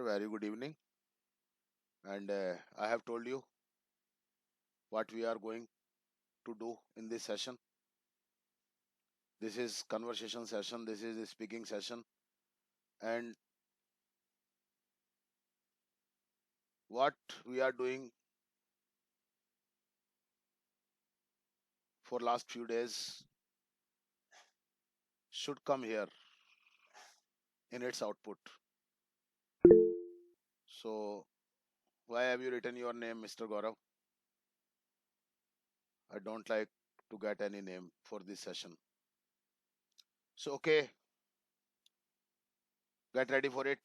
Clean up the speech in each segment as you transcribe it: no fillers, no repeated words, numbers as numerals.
very good evening. And I have told you what we are going to do in this session. This is conversation session. This is a speaking session. And what we are doing for last few days should come here in its output. So why have you written your name, Mr. Gaurav? I don't like to get any name for this session. So okay, get ready for it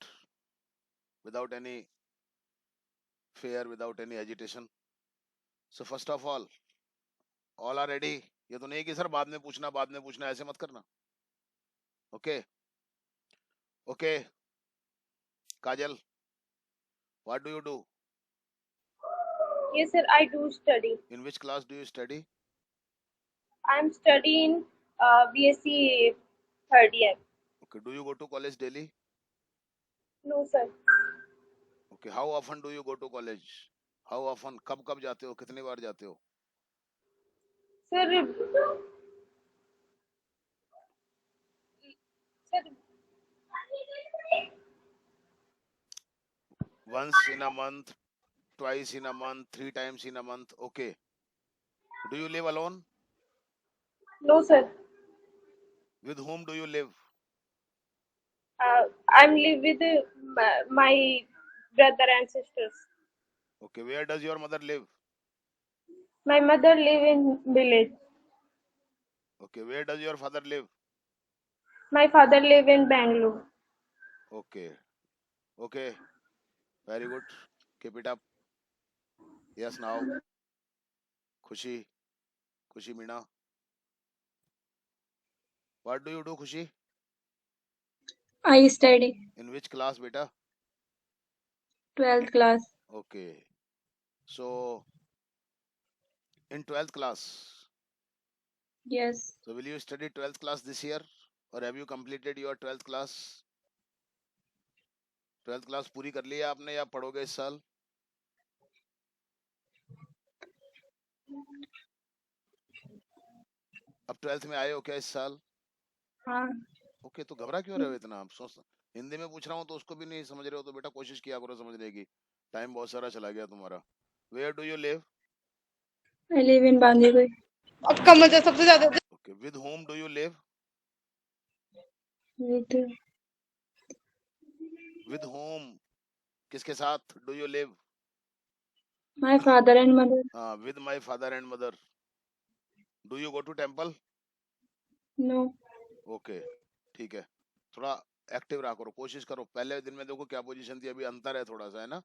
without any fear, without any agitation. So first of all are ready. ये तो नहीं कि sir बाद में पूछना ऐसे मत करना. Okay, okay, Kajal, what do you do? Yes, sir, I do study. In which class do you study? I am studying BSc third year. Okay, do you go to college daily? No, sir. Okay, how often do you go to college? How often? कब जाते हो? कितनी बार जाते हो? Sir, sir, Once in a month, twice in a month, 3 times in a month. Okay. Do you live alone? no, sir. With whom do you live? I'm live with my brother and sisters. Okay, where does your mother live? My mother live in village. Okay, where does your father live? My father live in Bangalore. Okay, okay, very good. Keep it up. Yes, now. Khushi, Khushi Meena. What do you do, Khushi? I study In which class, beta? 12th class. Okay. So, in 12th class, Yes, so will you study 12th class this year? Or have you completed your 12th class? 12th class पूरी कर ली है आपने या पढ़ोगे इस साल? अब 12th में आए हो क्या इस साल? हाँ. ओके, तो घबरा क्यों रहे हो इतना? आप सोच हिंदी में पूछ रहा हूँ तो उसको भी नहीं समझ रहे हो तो बेटा कोशिश किया करो समझने की. टाइम बहुत सारा चला गया तुम्हारा. Where do you live? I live in Bandipur. अब कमल से सबसे ज्यादा okay, with home do you live? With with home किसके साथ do you live? my father and mother. हाँ, with my father and mother. Do you go to temple? No, okay, ठीक है. थोड़ा एक्टिव रहा करो, कोशिश करो. पहले दिन में देखो क्या पोजीशन थी, अभी अंतर है थोड़ा सा, है ना?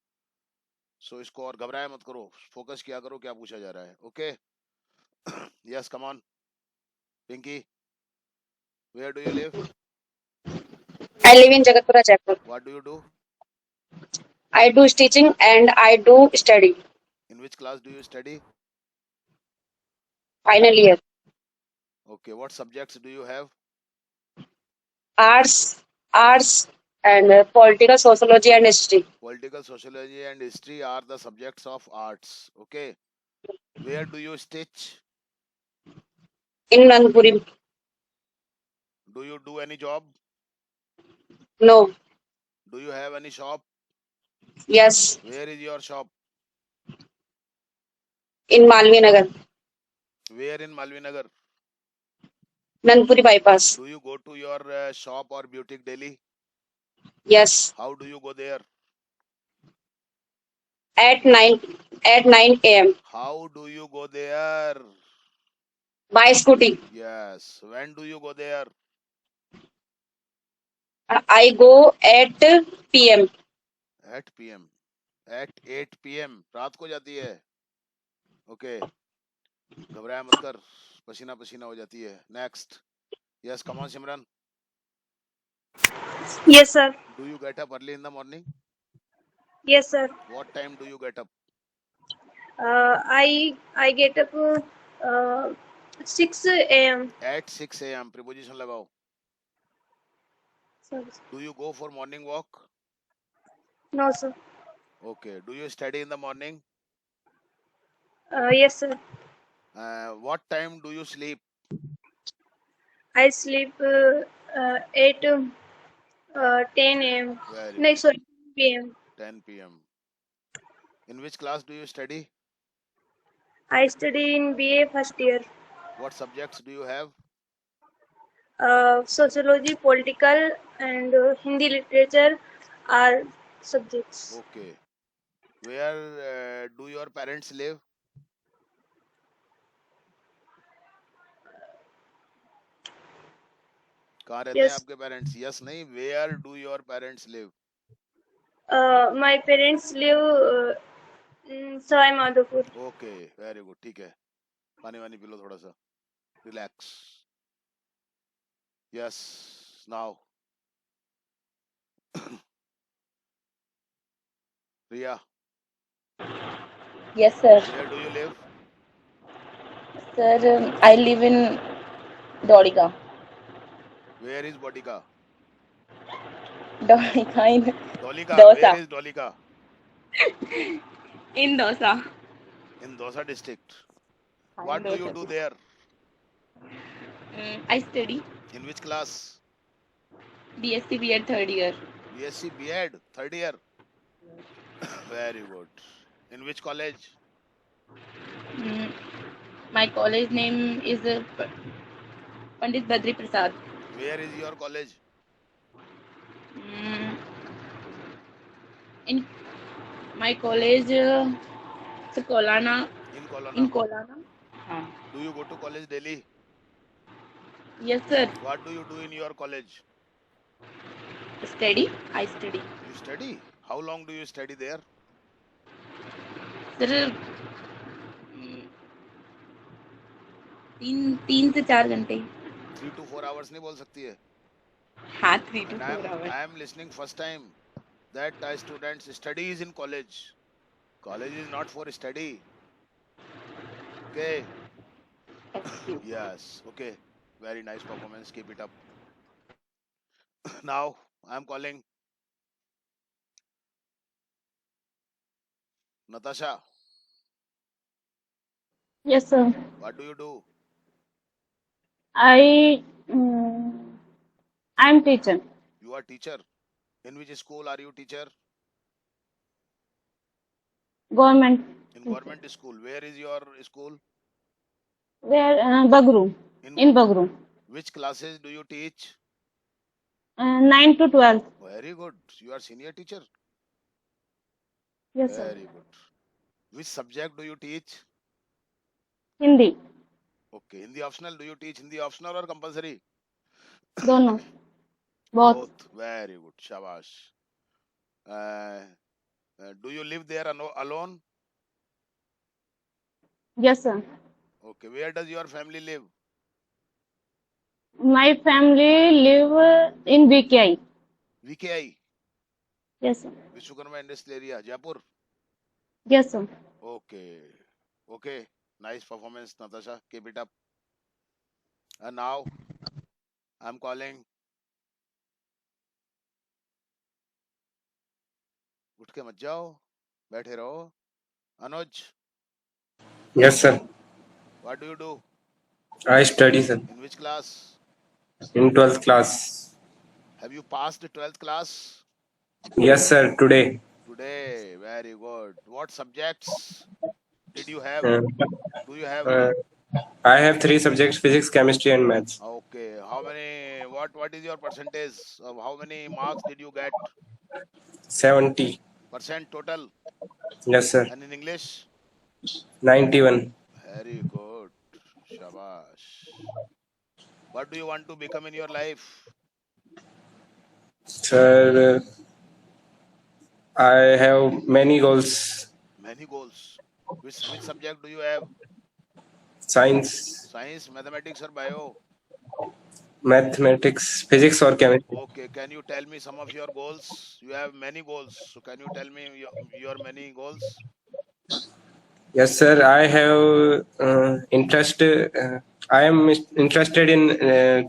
सो इसको और घबराया मत करो, फोकस किया करो क्या पूछा जा रहा है. Okay, yes, come on. Pinky, where do you live? I live in Jagatpura, Jaipur. What do you do? I do stitching and I do study. In which class do you study? Final year. Okay, what subjects do you have? Arts and political sociology and history. Political sociology and history are the subjects of arts. Okay, where do you stitch? In Nanpuri. Do you do any job? No. Do you have any shop? Yes. Where is your shop? In Malvi Nagar. Where in Malvinagar? Nanpuri bypass. Do you go to your shop or boutique daily? Yes. How do you go there? At 9 a.m. How do you go there? By scooty. Yes. When do you go there? I go at p.m. At PM. At 8 PM. रात को जाती है. Okay. घबराया मत कर, पसीना पसीना हो जाती है. Next. Yes, come on, Simran. Yes, sir. Do you get up early in the morning? Yes, sir. What time do you get up? I get up 6 a.m. At 6 a.m. Preposition लगाओ. Sorry. Do you go for morning walk? No, sir. Okay. Do you study in the morning? Yes, sir. What time do you sleep? I sleep 8 10 a.m. Very No, good. sorry, p.m. 10 p.m. In which class do you study? I study in BA first year. What subjects do you have? Sociology, political, and Hindi literature are subjects. Okay. Where do your parents live? कहाँ रहते हैं Yes. आपके parents? Yes नहीं, where do your parents live? My parents live in Savai Madhopur. Okay, very good, ठीक है. पानी वानी पी लो थोड़ा सा, relax. Yes, now Riya, Yes, sir. Where do you live? Sir, I live in Dodika. Where is Bodika? Dodika in Dolika, Dosa. Where is Dolika? In Dosa. In Dausa district. In what do you Dosa. Do there? I study in which class? BSc B.Ed third year. BSc BEd third year. Very good. In which college? Mm, My college name is Pandit Badri Prasad. Where is your college? Mm, In my college, it's Kolana. इन In Kolana. Kolana. Do you go to college daily? Yes, sir. What do you do in your college? Study. I study. You study? How long do you study there? Sir, तीन से 4 घंटे. 3 to 4 hours नहीं बोल सकती है. हाँ, 3 to And 4 hours. I am listening first time that students studies in college. College is not for study. Okay. Excuse. Yes. Okay. Very nice performance. Keep it up. Now I am calling Natasha. Yes, sir. What do you do? I I'm teacher. You are teacher. In which school are you teacher? Government. In government school. Where is your school? Where Bagru. In Bagru. Which classes do you teach? 9 to 12. Very good. You are senior teacher. Yes, sir. Very good. Which subject do you teach? Hindi. Okay. Hindi optional. Do you teach Hindi optional or compulsory? दोनों. Both. Very good. Shabash. Do you live there alone? Yes, sir. Okay. Where does your family live? My family live in VKI. VKI. Yes, sir. Vishwakarma Industrial Area, Jaipur. Yes, sir. Okay. Okay. Nice performance, Natasha. Keep it up. And now I'm calling. उठ के मत जाओ, बैठे रहो. Anuj, Yes, sir. what do you do? I study, sir. In which class? In 12th class. Have you passed the 12th class? Yes, sir. Today. Today. Very good. What subjects did you have? Uh, Do you have? I have 3 subjects: physics, chemistry, and maths. Okay. How many? What is your percentage of how many marks did you get? 70%. Total. Yes, sir. And in English? 91. Very good. Shabash. What do you want to become in your life? Sir, I have many goals: Many goals. Which subject do you have? science, Science, mathematics, or bio? mathematics, physics, or chemistry. Okay. Can you tell me some of your goals? You have many goals. So can you tell me your many goals? Yes, sir. I have interest. I am interested in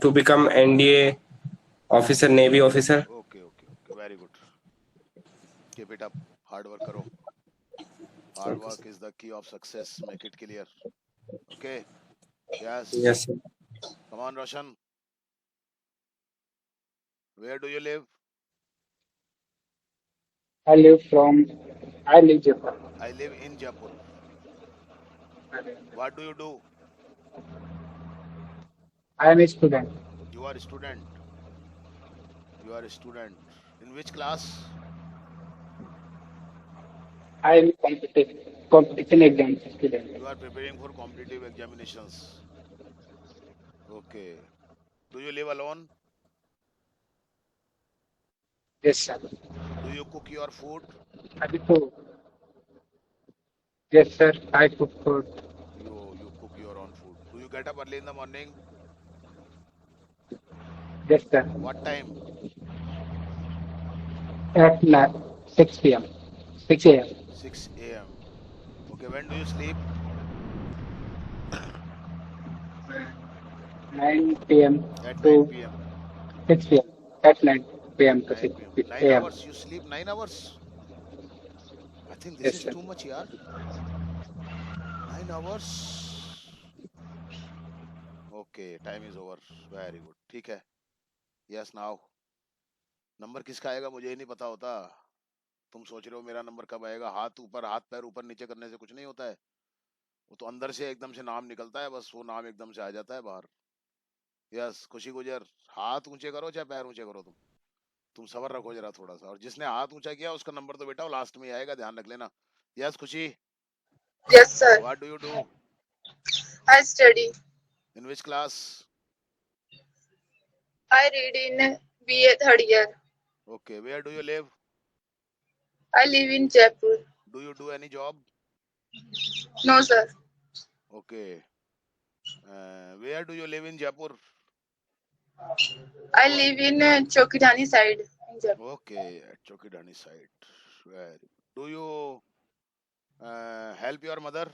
to become NDA officer, Navy officer. Okay. Very good. keep it up. Hard work karo. Hard work is the key of success. Make it clear. Okay. Yes. Yes, sir. Come on, Roshan. Where do you live? I live Jaipur. I live in Jaipur. What do you do? I am a student. You are a student. You are a student. In which class? I am competition exam student. You are preparing for competitive examinations. Okay. Do you live alone? Yes, sir. Do you cook your food? अभी तो yes, sir. I cook food. You cook your own food. Do you get up early in the morning? Yes, sir. What time? At 6 p.m. 6 a.m. 6 a.m. Okay. When do you sleep? 9 p.m. At to 9 p.m. 6 p.m. At 9 p.m. to 9 6 p.m. 9 a.m. hours. You sleep 9 hours? I think this Yes, is sir. too much, yaar. 9 hours. Okay. Time is over. Very good. ठीक है. Yes, now. Number किसका आएगा मुझे ही नहीं पता होता. तुम सोच रहे हो मेरा नंबर कब आएगा. हाथ ऊपर, हाथ पैर ऊपर नीचे करने से कुछ नहीं होता है. वो तो अंदर से एकदम से नाम निकलता है. बस वो नाम एकदम से आ जाता है बाहर. यस, खुशी गुजर. हाथ ऊंचे करो चाहे पैर ऊंचे करो. तुम सबर रखो जरा थोड़ा सा. और जिसने हाथ ऊंचा किया उसका नंबर तो बेटा वो लास्ट में ही आएगा. ध्यान रख लेना. Yes Khushi. Yes, sir. What do you do? I study. In which class? I read in BA third year. Okay. Where do you live? I live in Jaipur. Do you do any job? No, sir. Okay. Where do you live in Jaipur? I live in Chokidhani side. In Jaipur. Okay, at Chokidhani side. Very. Do you help your mother?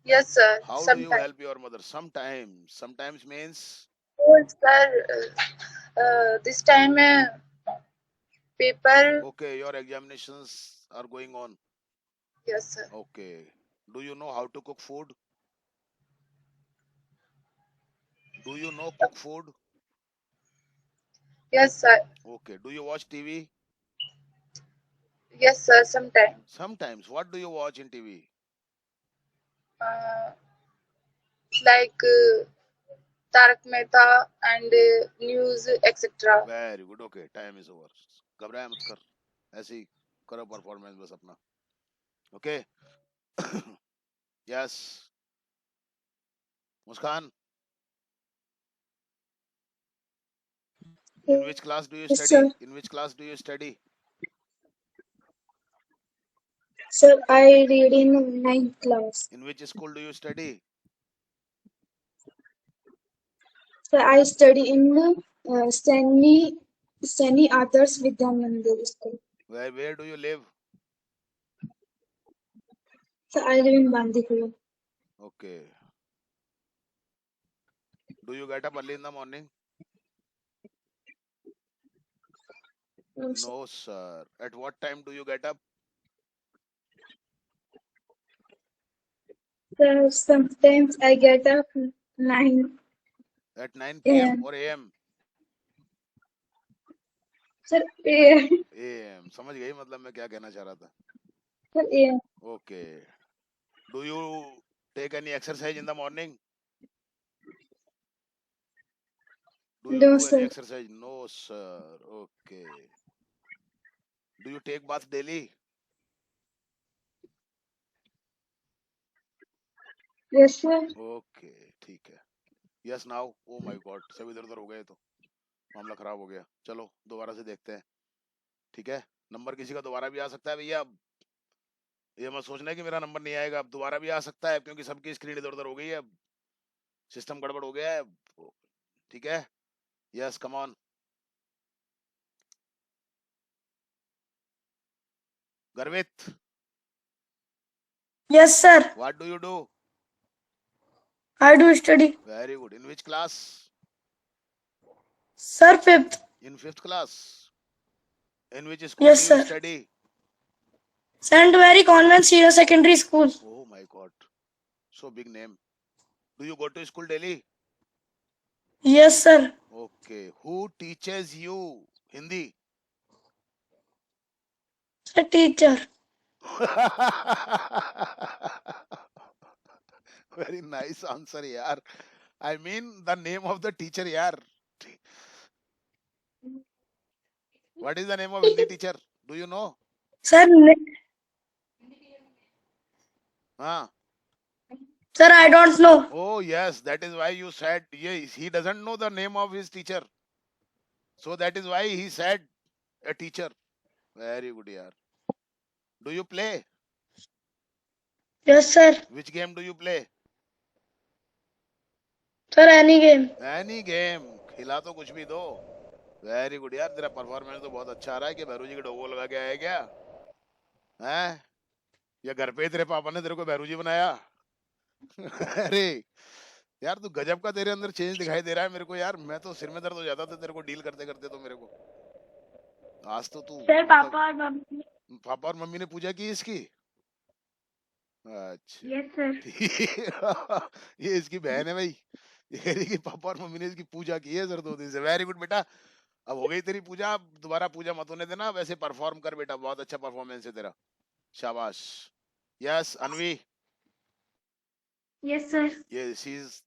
Yes, sir. How do you Sometimes. help your mother? Sometimes. Sometimes means Oh, sir. This time paper. okay. Your examinations are going on. Yes, sir. Okay. Do you know how to cook food? Do you know cook food? Yes, sir. Okay. Do you watch TV? Yes, sir. Sometimes. Sometimes. What do you watch in TV? Like Tarak Mehta and news, etc. Very good. Okay. Time is over. घबराया मत कर. ऐसे ही करो performance बस अपना. Okay. Yes. Muskan. In which class do you Yes, study? sir. In which class do you study? Sir, I read in ninth class. In which school do you study? Sir, I study in Sani Others Vidya Mandir School. Where do you live? Sir, I live in Bandipur. Okay. Do you get up early in the morning? No, sir. No, sir. At what time do you get up? Sir, sometimes I get up 9 At 9 p.m. a.m. or a.m.? Sir, a.m. a.m. समझ गई मतलब मैं क्या कहना चाह रहा था. Sir, a.m. Okay. Do you take any exercise in the morning? Do you No, do sir. any exercise? No, sir. Okay. Do you take bath daily? Yes, sir. Okay, ठीक है. Yes, now. Oh my God. सब इधर उधर हो गए तो मामला खराब हो गया. चलो दोबारा से देखते हैं. ठीक है. नंबर किसी का दोबारा भी आ सकता है भैया. अब ये मत सोचना है कि मेरा नंबर नहीं आएगा. अब दोबारा भी आ सकता है क्योंकि सबकी स्क्रीन इधर उधर हो गई है. अब सिस्टम गड़बड़ हो गया है. ठीक है. Yes, come on. Garvit, Yes, sir. what do you do? I do study. Very good. In which class? Sir, fifth. In fifth class. In which school Yes, do you sir. study? St. Mary Convent Senior Secondary School. Oh my God, so big name. Do you go to school daily? Yes, sir. Okay. Who teaches you Hindi? Sir, teacher. Very nice answer, yaar. I mean the name of the teacher, yaar. What is the name of Hindi teacher? Do you know? Sir, Huh? sir, I don't know. Oh yes, that is why you said yes. He doesn't know the name of his teacher, so that is why he said a teacher. Very good, yaar. Do you play? Yes, sir. Which game do you play? Sir, any game. Any game. खिला तो कुछ भी दो. Very good यार, तेरा performance तो बहुत अच्छा आ रहा है कि भैरू जी के डोगो लगा के आया क्या? हैं? या घर पे ही तेरे पापा ने तेरे को भैरू जी बनाया? अरे यार तू गजब का तेरे अंदर चेंज दिखाई दे रहा है मेरे को यार. मैं तो सिर में दर्द हो जाता था तेरे को डील करते करते तो मेरे को. आज तो तू सर, मतलब पापा और मम्मी. पापा और मम्मी ने पूजा की इसकी. अच्छा Yes, sir. ये इसकी बहन है भाई. ये कह रही कि पापा और मम्मी ने इसकी पूजा की है सर 2 दिन से. वेरी गुड बेटा, अब हो गई तेरी पूजा. अब दोबारा पूजा मत होने देना. वैसे परफॉर्म कर बेटा, बहुत अच्छा परफॉर्मेंस है तेरा. शाबाश. यस अनवी. Yes, sir. ये she is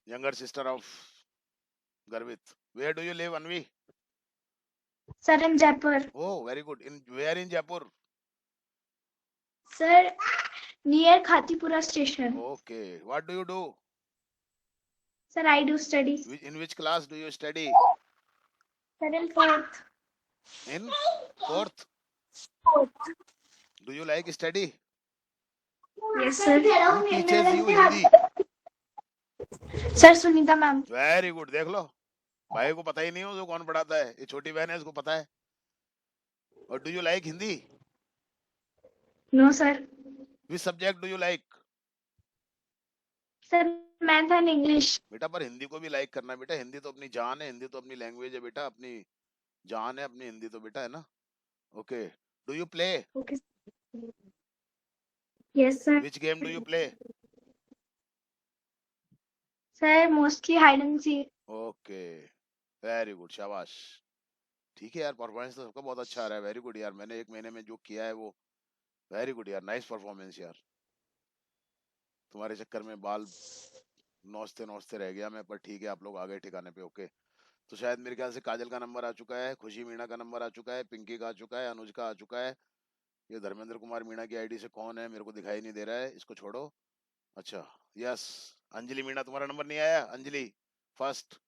younger sister of Garvit. Where do you live, Anvi? Sir, in Jaipur. Oh, very good. In where in Jaipur? Sir, near Khatipura station. Okay. What do you do? Sir, I do study. In which class do you study? Sir, in fourth. In fourth. Do you like study? Yes, sir. Who teaches you Hindi? Sir, Sunita ma'am. Very good. देख लो, भाई को पता ही नहीं हो जो कौन पढ़ाता है. ये छोटी बहन है, इसको पता है. और do you like Hindi? No, sir. Which subject do you like? Sir, math and English. बेटा पर हिंदी को भी लाइक करना बेटा. हिंदी तो अपनी जान है, हिंदी तो अपनी लैंग्वेज है बेटा, अपनी जान है अपनी हिंदी तो बेटा, है ना. Okay. Do you play? Okay. Yes, sir. Which game do you play? Sir, mostly hide and seek. Okay. Very good. शाबाश. ठीक है यार, परफॉर्मेंस तो सबका बहुत अच्छा आ रहा है. वेरी गुड यार. मैंने 1 महीने में जो किया है वो वेरी गुड यार. नाइस परफॉर्मेंस यार. तुम्हारे चक्कर में बाल नोचते नोचते रह गया मैं, पर ठीक है आप लोग आ गए ठिकाने पे. ओके. तो शायद मेरे ख्याल से काजल का नंबर आ चुका है, खुशी मीणा का नंबर आ चुका है, पिंकी का आ चुका है, अनुज का आ चुका है. ये धर्मेंद्र कुमार मीणा की आईडी से कौन है मेरे को दिखाई नहीं दे रहा है, इसको छोड़ो. अच्छा यस, अंजलि मीणा तुम्हारा नंबर नहीं आया. अंजलि फर्स्ट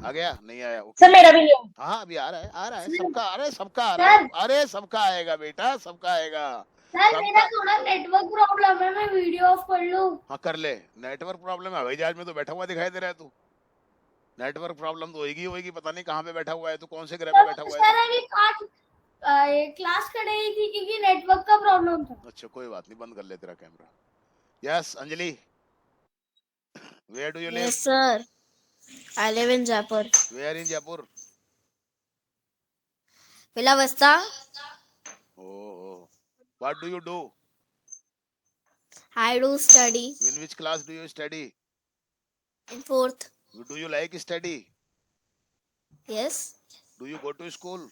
आ गया? नहीं आया. ओके. सर, मेरा भी नहीं. हाँ अभी आ रहा है, आ रहा है. सबका आ रहा है, सबका आ रहा है. अरे सबका आएगा बेटा, सबका आएगा. सर, मेरा सबका. थोड़ा नेटवर्क प्रॉब्लम है. मैं वीडियो ऑफ कर लूं? हाँ कर ले. नेटवर्क प्रॉब्लम है? हवाई जहाज में तो बैठा हुआ दिखाई दे रहा है तू. नेटवर्क प्रॉब्लम तो होगी होगी, पता नहीं कहाँ पे बैठा हुआ है तू, कौन से ग्रह पे बैठा हुआ है सर, अभी क्लास कर रही थी क्योंकि नेटवर्क का प्रॉब्लम था. तू? अच्छा कोई बात नहीं, बंद कर ले तेरा camera. Yes Anjali, where do you live? Yes, sir. I live in Jaipur. Where in Jaipur? Villa Vista. Oh, what do you do? I do study In which class do you study? in fourth. Do you like study? Yes. Do you go to school?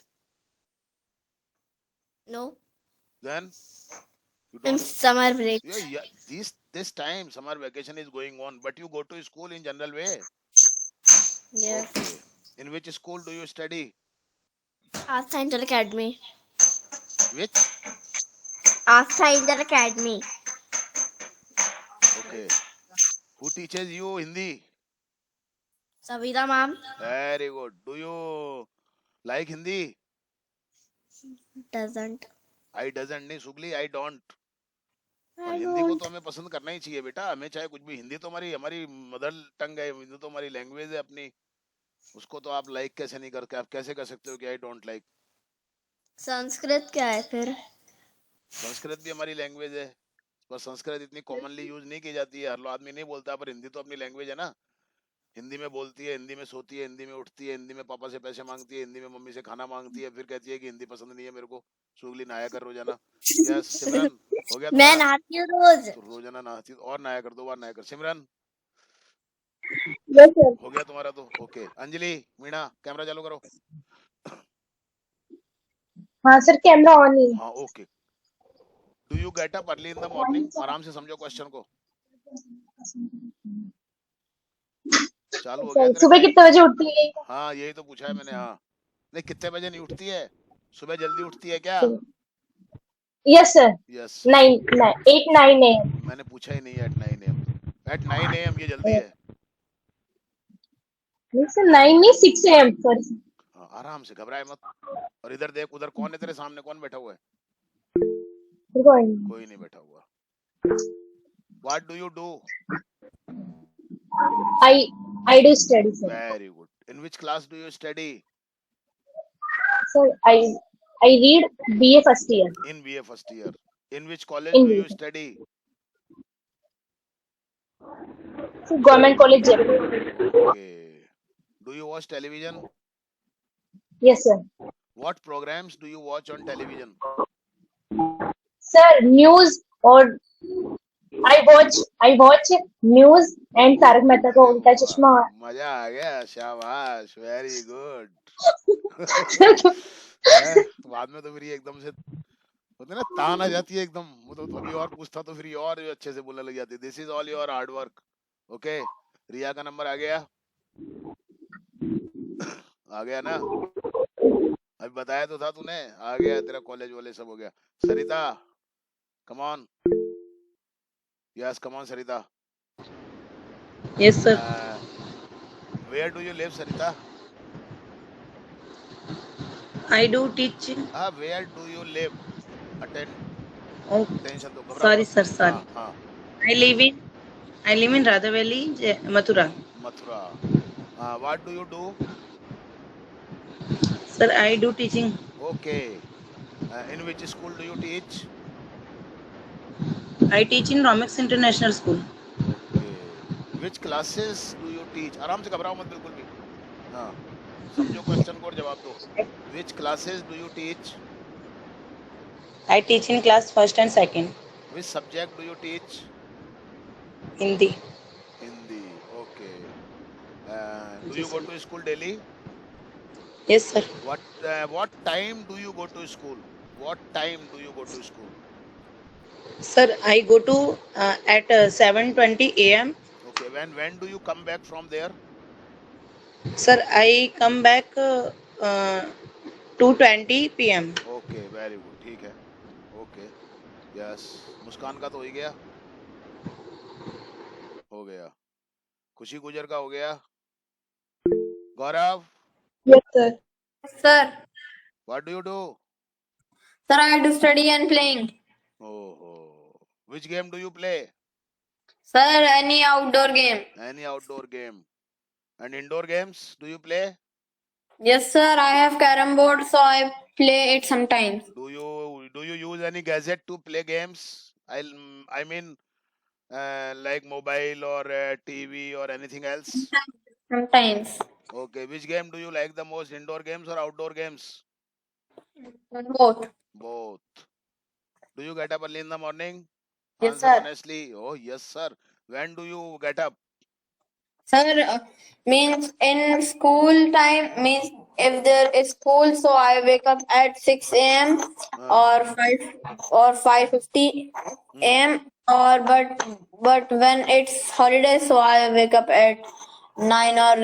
No. Then you In don't. summer break. Yeah, this time summer vacation is going on, but you go to school in general way. Yes. Okay. In which school do you study? Astha Inter Academy. Which? Astha Inter Academy. Okay. Who teaches you Hindi? Savita ma'am. Very good. Do you like Hindi? Doesn't. I doesn't नहीं सुगली, I don't. और I Hindi को don't. तो हमें पसंद करना ही चाहिए बेटा, हमें चाहे कुछ भी. हिंदी तो हमारी हमारी मदर टंग है, हिंदी तो हमारी लैंग्वेज है अपनी. उसको तो आप लाइक कैसे नहीं करके, आप कैसे कर सकते हो कि आई डोंट लाइक? संस्कृत क्या है फिर? संस्कृत भी हमारी लैंग्वेज है, पर संस्कृत इतनी कॉमनली यूज नहीं की जाती है, हर आदमी नहीं बोलता. पर हिंदी तो अपनी लैंग्वेज है ना. हिंदी में बोलती है, हिंदी में सोती है, हिंदी में उठती है, हिंदी में पापा से पैसे मांगती है, हिंदी में मम्मी से खाना मांगती है, फिर कहती है कि हिंदी पसंद नहीं है मेरे को, चुगली नहाया कर रोजाना। यस सिमरन, हो गया मैं तुम्हारा? नहाती हूँ रोज। तो रोजाना नहाती और नहाया कर, 2 बार नहाया कर। सिमरन Yes, sir. हो गया तुम्हारा तो। ओके अंजलि, मीणा, कैमरा चालू करो। हाँ सर, कैमरा ऑन ही है। हाँ okay. Do you get up early in the morning? आराम से समझो क्वेश्चन को। चालू हो गया सर तेरा सुबह टाइम। कितने बजे उठती है? हाँ यही तो पूछा है मैंने। हाँ नहीं, कितने बजे नहीं उठती है? सुबह जल्दी उठती है क्या? Yes sir, yes 8-9 AM। मैंने पूछा ही नहीं है। एट 9 AM, एट 9 AM ये जल्दी है। नहीं सर, 9 नहीं, 6 AM, सॉरी। हाँ, आराम से, घबराए मत। और इधर देख, उधर कौन है तेरे सामने? कौन बैठा हुआ है? कोई नहीं बैठा हुआ। What do you do? I do study, sir. Very good. In which class do you study? Sir, I read BA first year in BA first year. In which college in do you BA. Study? So, Government College, Jaipur. Okay. Do you watch television? Yes, sir. What programmes do you watch on television? Sir, news or I watch news and Tarak Mehta का उल्टा चश्मा. मजा आ गया, शाबाश, very good. बाद में तो फिर ये एकदम से होते ना, तान आ जाती है एकदम। वो तो अभी और पूछता तो फिर ये और अच्छे से बोलने लग जाती। This is all your hard work. Okay, Riya का नंबर आ गया? आ गया ना? अभी बताया तो था तूने, आ गया तेरा कॉलेज वाले सब हो गया। Sarita come on. Yes come on Sarita. Yes, sir. Where do you live Sarita? I do teach. Where do you live? Attend, Oh, tension तो, घबराओ sorry, मत। sir. Sorry. हाँ हाँ, I live in Radha Valley, Mathura. Mathura. What do you do? Sir, I do teaching. Okay. In which school do you teach? I teach in Romix International School. Okay. Which classes do you teach? आराम से, घबराओ मत बिल्कुल भी। हाँ, समझो question को और जवाब दो। Which classes do you teach? I teach in class first and second. Which subject do you teach? Hindi. Hindi. Okay. Do you go to school daily? Yes, sir. What time do you go to school? What time do you go to school? Sir, I go to at 7:20 a.m. Okay. When do you come back from there? Sir, I come back 2:20 p.m. Okay. Very good. ठीक है. Okay. Yes. मुस्कान का तो हो ही गया. हो गया. खुशी गुजर का हो गया. गौरव. Yes, sir. Sir, What do you do? sir, I do study and playing. Oh. Which game do you play? Sir, any outdoor game. Any outdoor game. And indoor games do you play? Yes, sir, I have carom board, so I play it sometimes. Do you use any gadget to play games? I mean like mobile or TV or anything else? Sometimes. Okay, which game do you like the most, indoor games or outdoor games? Both. Both. Do you get up early in the morning? Yes, Answer sir. honestly. Oh yes sir. When do you get up? Sir, means in school time, means if there is school, so I wake up at 6 a.m. or 5:50 a.m. or but when it's holiday, so I wake up at 9 or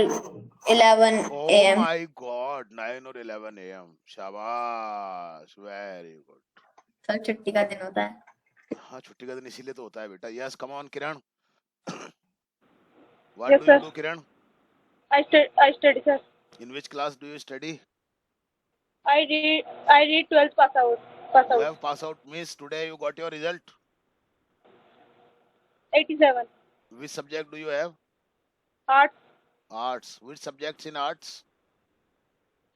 11 Oh a.m. my god, 9 or 11 a.m. शाबाश, very good. Sir छुट्टी का दिन होता है. हाँ, छुट्टी का दिन इसीलिए तो होता है बेटा. Yes, come on Kiran. What Yes, do you sir. do Kiran? I study, sir. In which class do you study? I read 12th pass out. You have pass out, means today you got your result. 87. Which subject do you have? Arts, Arts. Which subjects in arts?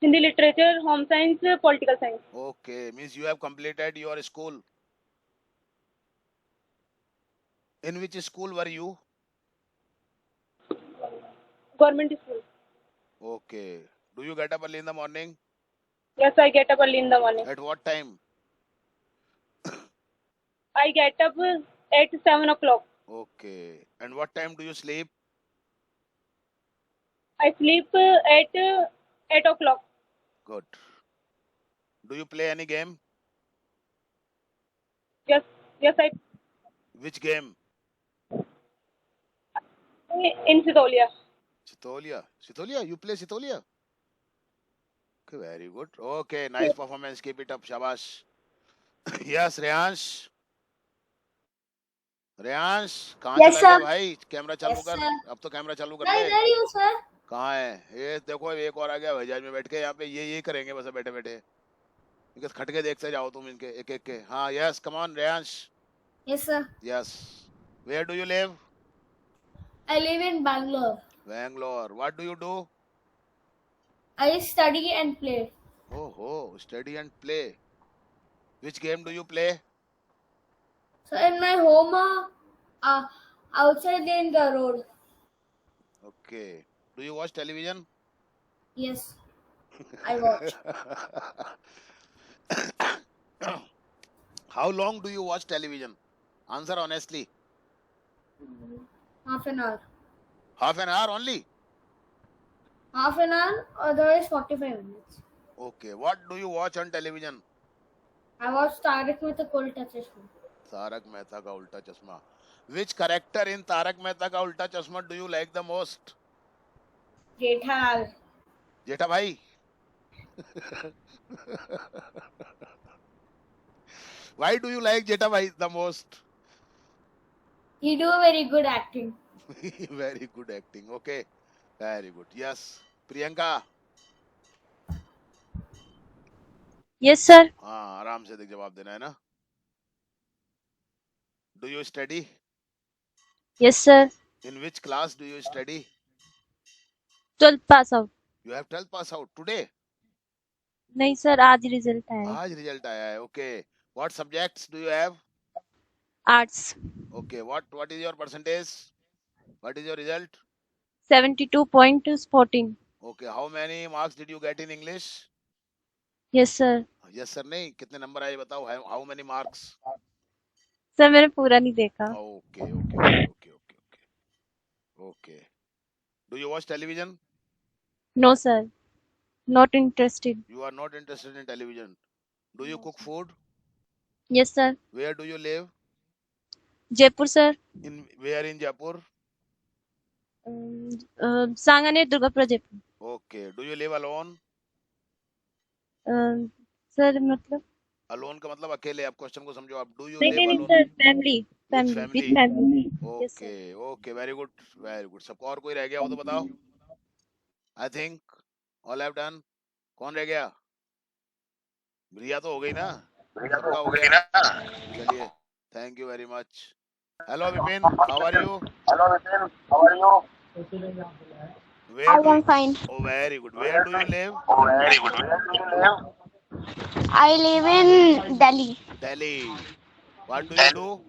Hindi literature, home science, political science. Okay, means you have completed your school. In which school were you? Government school. Okay. Do you get up early in the morning? Yes, I get up early in the morning. At what time? I get up at 7 o'clock. Okay. And what time do you sleep? I sleep at 8 o'clock. Good. Do you play any game? Yes, I Which game? in Sitolia. Sitolia. Sitolia? You play Sitolia? Okay, very good. Okay, nice performance. Keep it up. Shabash. Yes, Rehansh. Reyansh कहाँ Yes, चला गया sir. भाई? Camera चालू Yes, कर. sir. अब तो camera चालू कर मैं दे. इधर ही हूँ सर. कहाँ है? ये देखो एक और आ गया बजाज में बैठ के. यहाँ पे ये करेंगे बस बैठे बैठे. इनके खटके देखते जाओ तुम इनके एक एक के. हाँ, yes, come on Reyansh. Yes, sir. Yes. Where do you live? I live in Bangalore. Bangalore. What do you do? I study and play. Oh, study and play. Which game do you play? So in my home, outside in the road. Okay. Do you watch television? Yes, I watch. How long do you watch television? Answer honestly. Half an hour. Half an hour only? Half an hour, otherwise 45 minutes. Okay. What do you watch on television? I watch Tarak Mehta Ka Ulta Chashma. Tarak Mehta Ka Ulta Chashma. Which character in Tarak Mehta Ka Ulta Chashma do you like the most? Jethalal. Jetha bhai. Why do you like Jetha bhai the most? He do very good acting. Very good acting. Okay. Very good. Yes. Priyanka. Yes, sir. हाँ, आराम से देख जवाब देना है ना. Do you study? Yes, sir. In which class do you study? 12th pass out. You have 12th pass out today. नहीं sir आज रिजल्ट आया है. आज result आया है. Okay. What subjects do you have? Arts. Okay. What is your percentage? What is your result? 72.14. Okay. How many marks did you get in English? Yes, sir. Yes sir नहीं. कितने number आए बताओ. How many marks? Sir मैंने पूरा नहीं देखा. Okay. Do you watch television? No, sir. Not interested. You are not interested in television. Do you cook food? Yes, sir. Where do you live? Jaipur sir. Where in Jaipur? Sanganer Durgapura Jaipur. Okay. Do you live alone? Sir मतलब Alone का मतलब अकेले. आप question को समझो. आप do you नहीं live नहीं alone? Sir family With with family. Yes, sir. Okay. Very good. सबको और कोई रह गया हो तो बताओ. I think all have done. कौन रह गया? रिया तो हो गई ना. सबका हो गया ना. चलिए. Thank you very much. Hello Vipin. How are you? Where I do you... am fine. Oh, very good. Where do you live? I live in Delhi. Delhi. What do you do?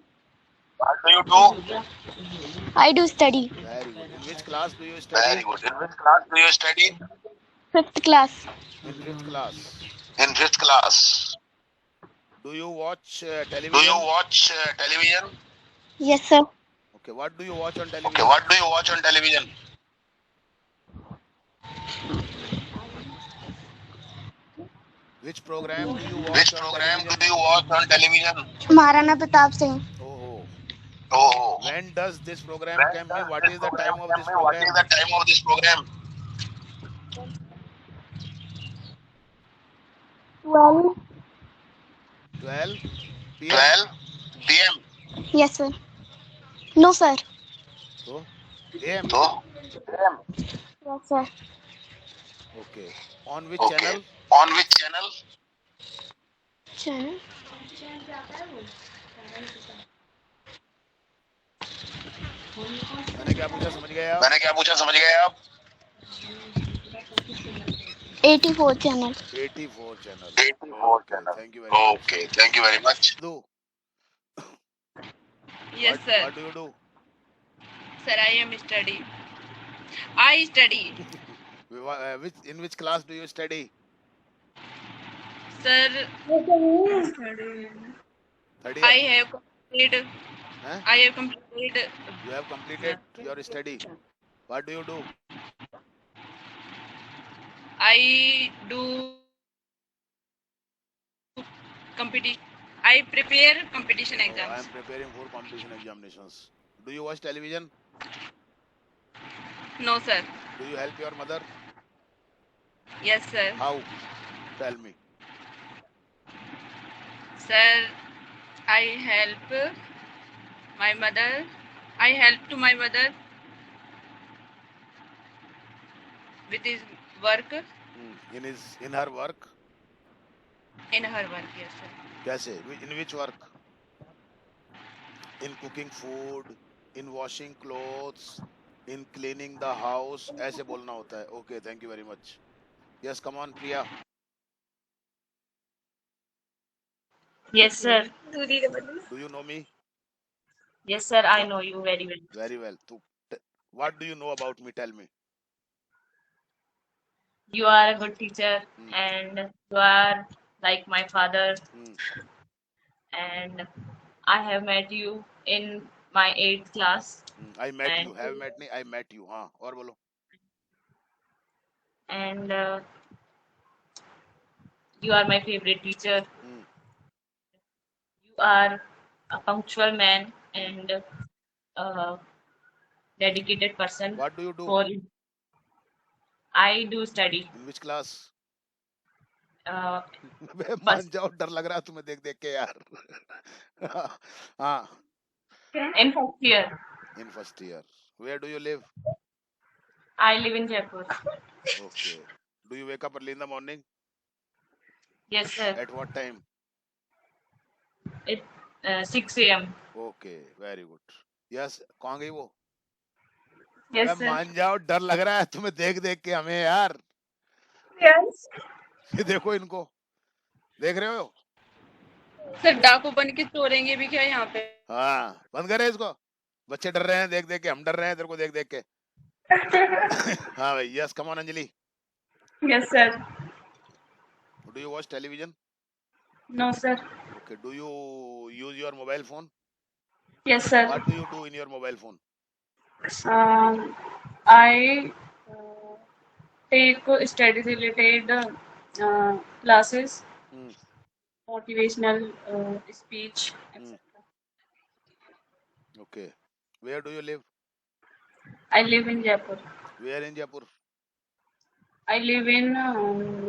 I do study. Very good. In which class do you study? Fifth class. In fifth class. Do you watch television? Yes, sir. Okay. What do you watch on television? Which program do you watch on television? Maharana Pratap Singh. Oh. When does this program come in? What is the time of this program? 12. 12 p.m. Yes, sir. No, sir. So, AM. Yes, sir. Okay. On which channel? Channel. मैंने क्या पूछा समझ गए आप? 84 channel. 84 channel. Okay, thank you very much. Do. Yes, sir. What do you do? Sir, I am study. I study. In which class do you study? Sir, Third I year. have completed. Huh? I have completed. You have completed your study. What do you do? I do competition. I prepare competition Oh, I exams. am preparing for competition examinations. Do you watch television? No, sir. Do you help your mother? Yes, sir. How? Tell me. Sir, I help my mother. I help to my mother with his work. In her work? In her work, yes, sir. कैसे? In which work? In cooking food, in washing clothes, in cleaning the house. ऐसे बोलना होता है. Okay, thank you very much. Yes, come on, Priya. Yes, sir. Do you know me? Yes, sir. I know you very well. Very well. What do you know about me? Tell me. You are a good teacher, and you are like my father. And I have met you in my 8th class. I met and you. Have met me? I met you. हाँ. और बोलो. and you are my favorite teacher. You are a punctual man and a dedicated person. What do you do? I do study. In which class? बस मान जाओ, डर लग रहा है तुम्हें देख देख के यार. हाँ. in first year. In first year. Where do you live? I live in Jaipur. Okay. Do you wake up early in the morning? Yes, sir. At what time? It 6 a.m. Okay, very good. Yes, कहाँ गई वो? Yes, मैं sir. मान जाओ, डर लग रहा है तुम्हें देख देख के हमें यार. Yes. ये देखो इनको, देख रहे हो? सर डाकू बन के चोरेंगे भी क्या यहाँ पे? हाँ, बंद करे इसको. बच्चे डर रहे हैं देख देख के, हम डर रहे हैं तेरे को देख देख के. हाँ भाई. Yes, come on Anjali. Yes, sir. Do you watch television? No, sir. Okay. Do you use your mobile phone? Yes, sir. What do you do in your mobile phone? I take study related classes, motivational speech, etc. Okay. Where do you live? I live in Jaipur. Where in Jaipur? I live in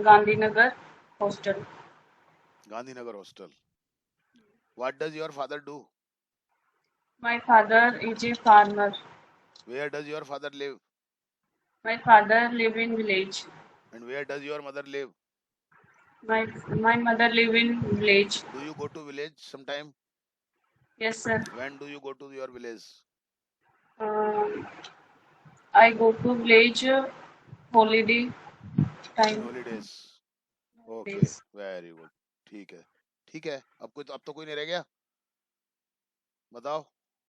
Gandhinagar hostel. Gandhinagar hostel. What does your father do? My father is a farmer. Where does your father live? My father live in village. And where does your mother live? My mother live in village. Do you go to village sometime? Yes, sir. When do you go to your village? I go to village holiday time. Holidays. Okay, very good. ठीक है. अब तो कोई नहीं रह गया. बताओ.